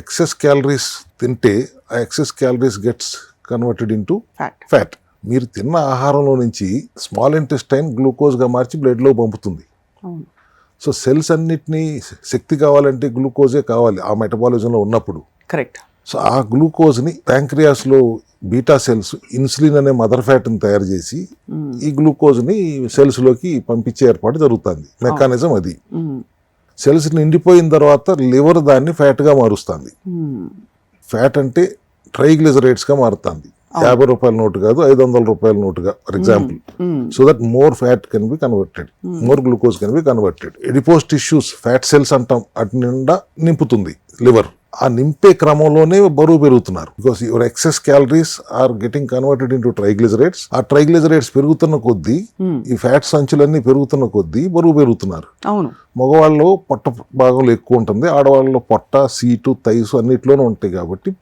Excess calories తింటే ఆ excess calories gets converted into fat. మీరు తిన్న ఆహారంలో నుంచి స్మాల్ ఇంటెస్టైన్ గ్లూకోజ్గా మార్చి బ్లడ్లో పంపుతుంది. సో సెల్స్ అన్నిటినీ శక్తి కావాలంటే గ్లూకోజే కావాలి ఆ మెటబాలిజంలో ఉన్నప్పుడు. కరెక్ట్. సో ఆ గ్లూకోజ్ని ప్యాంక్రియాస్లో బీటా సెల్స్ ఇన్సులిన్ అనే మదర్ ఫ్యాట్ని తయారు చేసి ఈ గ్లూకోజ్ని సెల్స్లోకి పంపించే ఏర్పాటు జరుగుతుంది. మెకానిజం అది. సెల్స్ నిండిపోయిన తర్వాత లివర్ దాన్ని ఫ్యాట్గా మారుస్తుంది. ఫ్యాట్ అంటే ట్రైగ్లిజరైడ్స్గా మారుతుంది. 50 రూపాయల నోటు కాదు, 500 రూపాయల నోటుగా for example. So that more fat can be converted, more glucose can be converted. Adipose tissues, fat cells అంటాం, అటు నిండా నింపుతుంది లివర్. ఆ నింపే క్రమంలోనే బరువు పెరుగుతున్నారు. Because your excess calories are getting converted into triglycerides. ఆ ట్రైగ్లిజరైడ్స్ పెరుగుతున్న కొద్దీ, ఈ ఫ్యాట్ సంచులన్నీ పెరుగుతున్న కొద్దీ బరువు పెరుగుతున్నారు. అవును. మగవాళ్ళలో పొట్ట భాగంలో ఎక్కువ ఉంటుంది, ఆడవాళ్ళలో పొట్ట, సీటు, థైస్ అన్నిట్లోనూ ఉంటాయి కాబట్టి